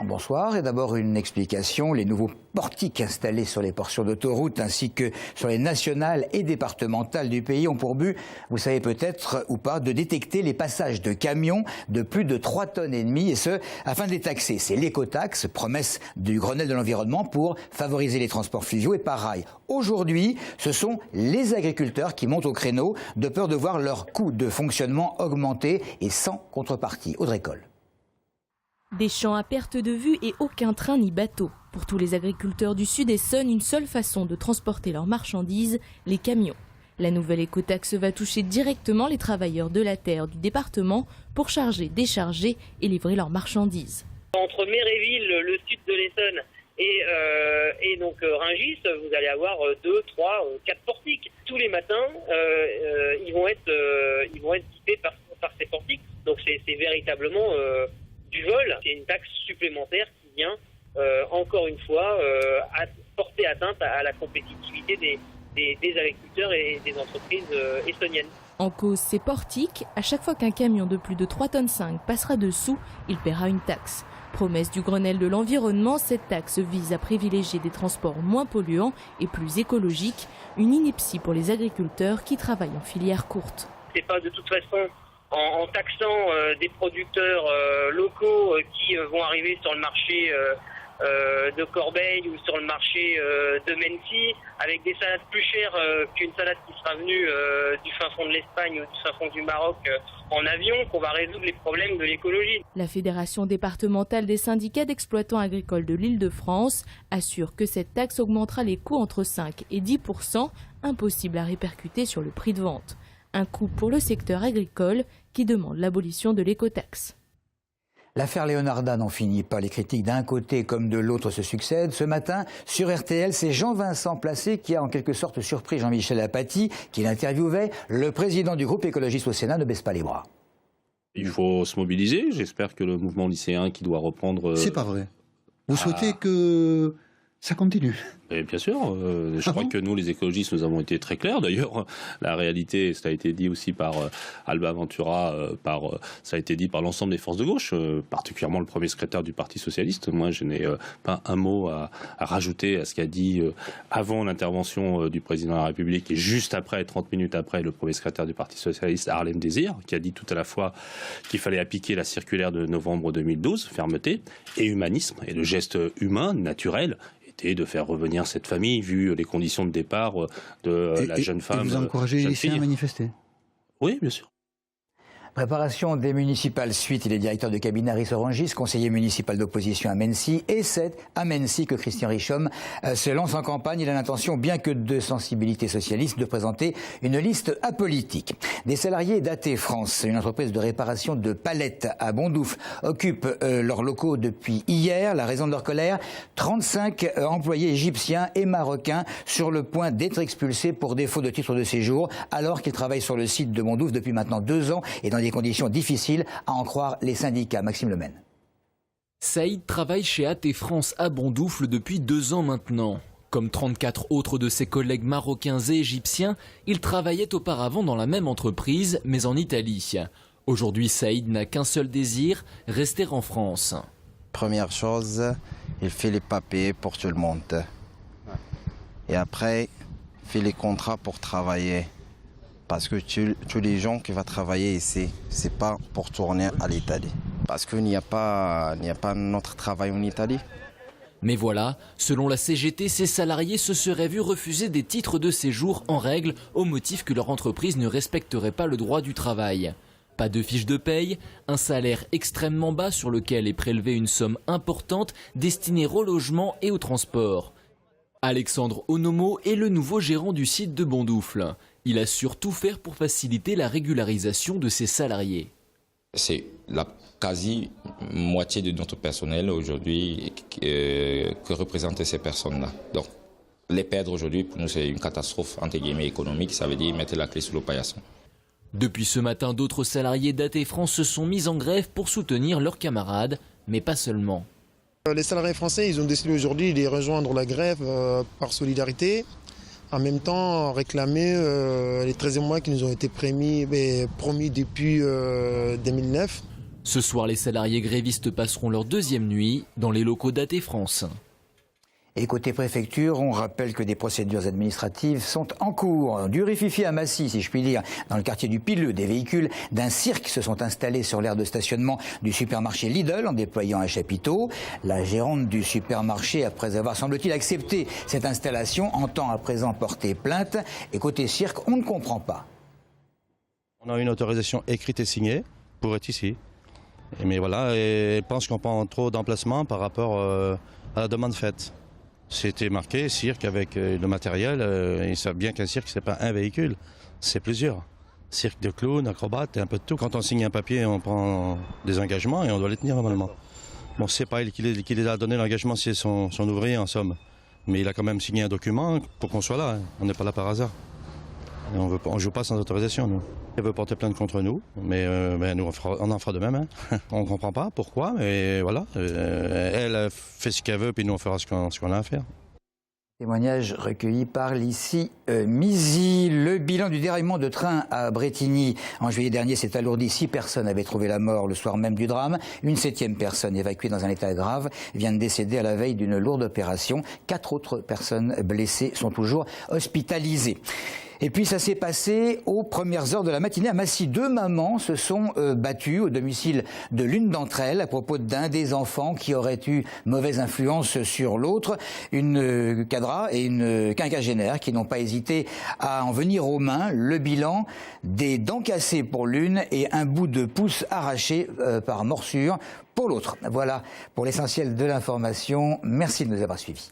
Bonsoir. Et d'abord une explication. Les nouveaux portiques installés sur les portions d'autoroute ainsi que sur les nationales et départementales du pays ont pour but, vous savez peut-être ou pas, de détecter les passages de camions de plus de 3,5 tonnes et ce, afin de les taxer. C'est l'écotaxe, promesse du Grenelle de l'environnement pour favoriser les transports fluviaux et par rail. Aujourd'hui, ce sont les agriculteurs qui montent au créneau de peur de voir leur coût de fonctionnement augmenter et sans contrepartie. Audrey Coll. Des champs à perte de vue et aucun train ni bateau. Pour tous les agriculteurs du Sud-Essonne, une seule façon de transporter leurs marchandises, les camions. La nouvelle écotaxe va toucher directement les travailleurs de la terre du département pour charger, décharger et livrer leurs marchandises. Entre Méréville, le sud de l'Essonne et donc Rungis, vous allez avoir 2, 3, 4 portiques. Tous les matins, ils vont être équipés par ces portiques. Donc c'est véritablement du vol. C'est une taxe supplémentaire qui vient encore une fois porter atteinte à la compétitivité des agriculteurs et des entreprises estoniennes. En cause, ces portiques, à chaque fois qu'un camion de plus de 3,5 tonnes passera dessous, il paiera une taxe. Promesse du Grenelle de l'environnement, cette taxe vise à privilégier des transports moins polluants et plus écologiques, une ineptie pour les agriculteurs qui travaillent en filière courte. C'est pas de toute façon en taxant des producteurs locaux qui vont arriver sur le marché de Corbeil ou sur le marché de Mency avec des salades plus chères qu'une salade qui sera venue du fin fond de l'Espagne ou du fin fond du Maroc en avion qu'on va résoudre les problèmes de l'écologie. La Fédération départementale des syndicats d'exploitants agricoles de l'Île-de-France assure que cette taxe augmentera les coûts entre 5 et 10%, impossible à répercuter sur le prix de vente. Un coût pour le secteur agricole qui demande l'abolition de l'écotaxe. L'affaire Leonarda n'en finit pas. Les critiques d'un côté comme de l'autre se succèdent. Ce matin, sur RTL, c'est Jean-Vincent Placé qui a en quelque sorte surpris Jean-Michel Apathy, qui l'interviewait. Le président du groupe écologiste au Sénat ne baisse pas les bras. Il faut se mobiliser. J'espère que le mouvement lycéen qui doit reprendre... C'est pas vrai. Vous souhaitez que ça continue? Et bien sûr, je crois que nous, les écologistes, nous avons été très clairs. D'ailleurs, la réalité, ça a été dit aussi par Alba Ventura, ça a été dit par l'ensemble des forces de gauche, particulièrement le premier secrétaire du Parti socialiste. Moi, je n'ai pas un mot à rajouter à ce qu'a dit avant l'intervention du président de la République et juste après, 30 minutes après, le premier secrétaire du Parti socialiste, Harlem Désir, qui a dit tout à la fois qu'il fallait appliquer la circulaire de novembre 2012, fermeté, et humanisme, et le geste humain, naturel, de faire revenir cette famille, vu les conditions de départ de la jeune femme. Et vous encouragez les lycéens à manifester? Oui, bien sûr. Préparation des municipales suite, il est directeur de cabinet à Rissorangis, conseiller municipal d'opposition à Mency, et c'est à Mency que Christian Richomme se lance en campagne. Il a l'intention, bien que de sensibilité socialiste, de présenter une liste apolitique. Des salariés d'AT France, une entreprise de réparation de palettes à Bondoufle, occupent leurs locaux depuis hier. La raison de leur colère, 35 employés égyptiens et marocains sur le point d'être expulsés pour défaut de titre de séjour, alors qu'ils travaillent sur le site de Bondoufle depuis maintenant 2 ans et dans des conditions difficiles, à en croire les syndicats. Maxime Lemaine. Saïd travaille chez AT France à Bondoufle depuis 2 ans maintenant. Comme 34 autres de ses collègues marocains et égyptiens, il travaillait auparavant dans la même entreprise, mais en Italie. Aujourd'hui, Saïd n'a qu'un seul désir, rester en France. Première chose, il fait les papiers pour tout le monde. Et après, il fait les contrats pour travailler. Parce que tous les gens qui vont travailler ici, ce n'est pas pour tourner à l'Italie. Parce qu'il n'y a pas notre travail en Italie. Mais voilà, selon la CGT, ces salariés se seraient vus refuser des titres de séjour en règle au motif que leur entreprise ne respecterait pas le droit du travail. Pas de fiche de paye, un salaire extrêmement bas sur lequel est prélevée une somme importante destinée au logement et au transport. Alexandre Onomo est le nouveau gérant du site de Bondoufle. Il assure tout faire pour faciliter la régularisation de ses salariés. C'est la quasi-moitié de notre personnel aujourd'hui que représentent ces personnes-là. Donc, les perdre aujourd'hui, pour nous, c'est une catastrophe entre guillemets économique. Ça veut dire mettre la clé sous le paillasson. Depuis ce matin, d'autres salariés d'AT France se sont mis en grève pour soutenir leurs camarades, mais pas seulement. Les salariés français, ils ont décidé aujourd'hui de rejoindre la grève par solidarité. En même temps, réclamer les 13e mois qui nous ont été promis depuis 2009. Ce soir, les salariés grévistes passeront leur deuxième nuit dans les locaux d'AT France. Et côté préfecture, on rappelle que des procédures administratives sont en cours. Du rififi à Massy, si je puis dire, dans le quartier du Pileux, des véhicules d'un cirque se sont installés sur l'aire de stationnement du supermarché Lidl en déployant un chapiteau. La gérante du supermarché, après avoir, semble-t-il, accepté cette installation, entend à présent porter plainte. Et côté cirque, on ne comprend pas. On a une autorisation écrite et signée pour être ici. Mais voilà, et je pense qu'on prend trop d'emplacement par rapport à la demande faite. C'était marqué cirque avec le matériel. Ils savent bien qu'un cirque, c'est pas un véhicule, c'est plusieurs. Cirque de clown, acrobate et un peu de tout. Quand on signe un papier, on prend des engagements et on doit les tenir normalement. Bon, c'est pas elle qui les a donné l'engagement, c'est son ouvrier en somme. Mais il a quand même signé un document pour qu'on soit là. Hein. On n'est pas là par hasard. Et on ne joue pas sans autorisation, nous. Elle veut porter plainte contre nous, mais nous, on en fera de même. Hein. On ne comprend pas pourquoi, mais voilà. Elle fait ce qu'elle veut, puis nous, on fera ce qu'on a à faire. Témoignage recueilli par Lissi Mizi. Le bilan du déraillement de train à Brétigny en juillet dernier s'est alourdi. 6 personnes avaient trouvé la mort le soir même du drame. Une 7e personne évacuée dans un état grave vient de décéder à la veille d'une lourde opération. 4 autres personnes blessées sont toujours hospitalisées. Et puis ça s'est passé aux premières heures de la matinée à Massy. 2 mamans se sont battues au domicile de l'une d'entre elles à propos d'un des enfants qui aurait eu mauvaise influence sur l'autre. Une cadra et une quinquagénaire qui n'ont pas hésité à en venir aux mains. Le bilan, des dents cassées pour l'une et un bout de pouce arraché par morsure pour l'autre. Voilà pour l'essentiel de l'information. Merci de nous avoir suivis.